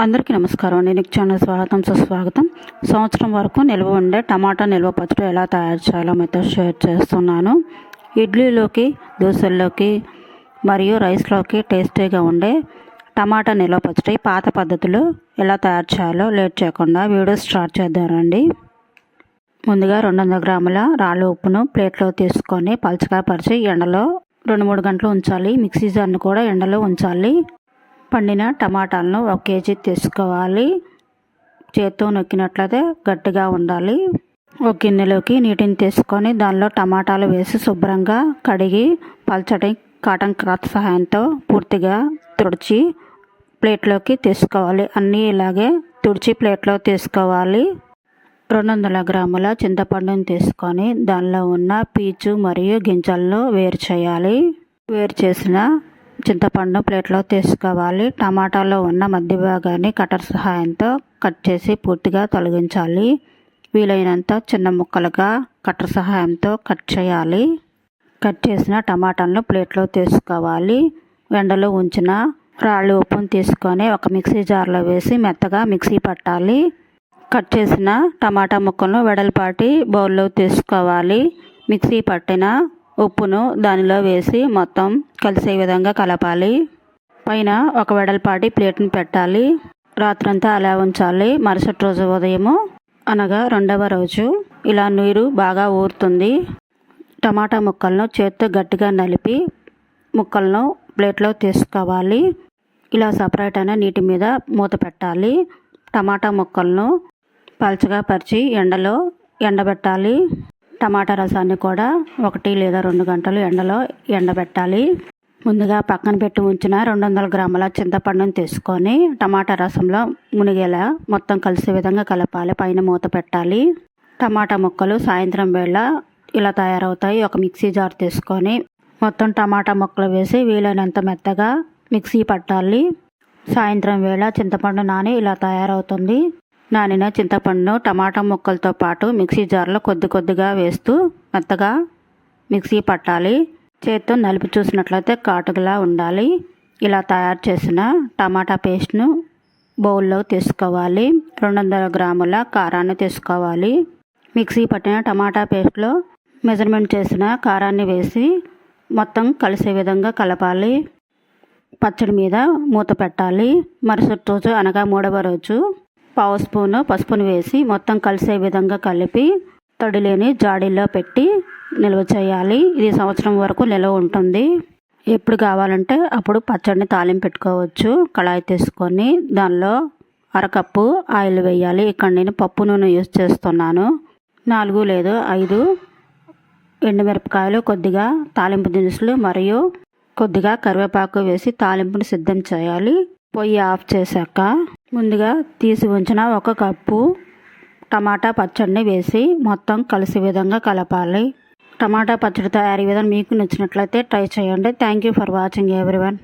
అందరికీ నమస్కారం. నేను ఛానల్ స్వాగతం సుస్వాగతం. సంవత్సరం వరకు నిల్వ ఉండే టమాటా నిల్వ పచ్చడి ఎలా తయారు చేయాలో మీతో షేర్ చేస్తున్నాను. ఇడ్లీలోకి, దోశల్లోకి మరియు రైస్లోకి టేస్టీగా ఉండే టమాటా నిల్వ పచ్చడి పాత పద్ధతిలో ఎలా తయారు చేయాలో లేట్ చేయకుండా వీడియో స్టార్ట్ చేద్దామండి. ముందుగా 200 గ్రాముల రాళ్ళ ఉప్పును ప్లేట్లో తీసుకొని పలుచగా పరిచి ఎండలో 2-3 గంటలు ఉంచాలి. మిక్సీ జార్ను కూడా ఎండలో ఉంచాలి. పండిన టమాటాలను 1 కేజీ తీసుకోవాలి. చేత్తో నొక్కినట్లయితే గట్టిగా ఉండాలి. ఒక గిన్నెలోకి నీటిని తీసుకొని దానిలో టమాటాలు వేసి శుభ్రంగా కడిగి పల్చటి కాటన్ క్లాత్ సహాయంతో పూర్తిగా తుడిచి ప్లేట్లోకి తీసుకోవాలి. అన్నీ ఇలాగే తుడిచి ప్లేట్లో తీసుకోవాలి. 200 గ్రాముల చింతపండుని తీసుకొని దానిలో ఉన్న పీచు మరియు గింజలను వేరు చేయాలి. వేరు చేసిన చింతపండు ప్లేట్లో తీసుకోవాలి. టమాటాలో ఉన్న మధ్య భాగాన్ని కటర్ సహాయంతో కట్ చేసి పూర్తిగా తొలగించాలి. వీలైనంత చిన్న ముక్కలుగా కటర్ సహాయంతో కట్ చేయాలి. కట్ చేసిన టమాటాలను ప్లేట్లో తీసుకోవాలి. ఎండలో ఉంచిన రాళ్ళు ఉప్పును తీసుకొని ఒక మిక్సీ జార్లో వేసి మెత్తగా మిక్సీ పట్టాలి. కట్ చేసిన టమాటా ముక్కలను వెడల్పాటి బౌల్లో తీసుకోవాలి. మిక్సీ పట్టిన ఉప్పును దానిలో వేసి మొత్తం కలిసే విధంగా కలపాలి. పైన ఒక వెడల్పాటి ప్లేట్ని పెట్టాలి. రాత్రంతా అలా ఉంచాలి. మరుసటి రోజు ఉదయము అనగా 2వ రోజు ఇలా నీరు బాగా ఊరుతుంది. టమాటా ముక్కలను చేత్తో గట్టిగా నలిపి ముక్కలను ప్లేట్లో తీసుకోవాలి. ఇలా సపరేట్ అయిన నీటి మీద మూత పెట్టాలి. టమాటా ముక్కలను పల్చగా పరిచి ఎండలో ఎండబెట్టాలి. టమాటా రసాన్ని కూడా 1 లేదా 2 గంటలు ఎండలో ఎండబెట్టాలి. ముందుగా పక్కన పెట్టి ఉంచిన 200 గ్రాముల చింతపండును తీసుకొని టమాటా రసంలో మునిగేలా మొత్తం కలిసే విధంగా కలపాలి. పైన మూత పెట్టాలి. టమాటా ముక్కలు సాయంత్రం వేళ ఇలా తయారవుతాయి. ఒక మిక్సీ జార్ తీసుకొని మొత్తం టమాటా ముక్కలు వేసి వీలైనంత మెత్తగా మిక్సీ పట్టాలి. సాయంత్రం వేళ చింతపండు నాని ఇలా తయారవుతుంది. నానిన చింతపండును టమాటా ముక్కలతో పాటు మిక్సీ జార్లో కొద్దిగా వేస్తూ మెత్తగా మిక్సీ పట్టాలి. చేత్తో నలిపి చూసినట్లయితే కాటుకలా ఉండాలి. ఇలా తయారు చేసిన టమాటా పేస్ట్ను బౌల్లో తీసుకోవాలి. 200 గ్రాముల కారాన్ని తీసుకోవాలి. మిక్సీ పట్టిన టమాటా పేస్ట్లో మెజర్మెంట్ చేసిన కారాన్ని వేసి మొత్తం కలిసే విధంగా కలపాలి. పచ్చడి మీద మూత పెట్టాలి. మరుసటి రోజు అనగా 3వ రోజు 1/2 స్పూను పసుపును వేసి మొత్తం కలిసే విధంగా కలిపి తడి లేని జాడీలో పెట్టి నిల్వ చేయాలి. ఇది సంవత్సరం వరకు నిల్వ ఉంటుంది. ఎప్పుడు కావాలంటే అప్పుడు పచ్చడిని తాలింపు పెట్టుకోవచ్చు. కళాయి తీసుకొని దానిలో 1/2 కప్పు ఆయిల్ వేయాలి. ఇక్కడ నేను పప్పు నూనె యూజ్ చేస్తున్నాను. 4 లేదా 5 ఎండుమిరపకాయలు, కొద్దిగా తాలింపు దినుసులు మరియు కొద్దిగా కరివేపాకు వేసి తాలింపును సిద్ధం చేయాలి. పొయ్యి ఆఫ్ చేశాక ముందుగా తీసి ఉంచిన 1 కప్పు టమాటా పచ్చడిని వేసి మొత్తం కలిసే విధంగా కలపాలి. టమాటా పచ్చడి తయారీ విధానం మీకు నచ్చినట్లయితే ట్రై చేయండి. Thank you for watching everyone.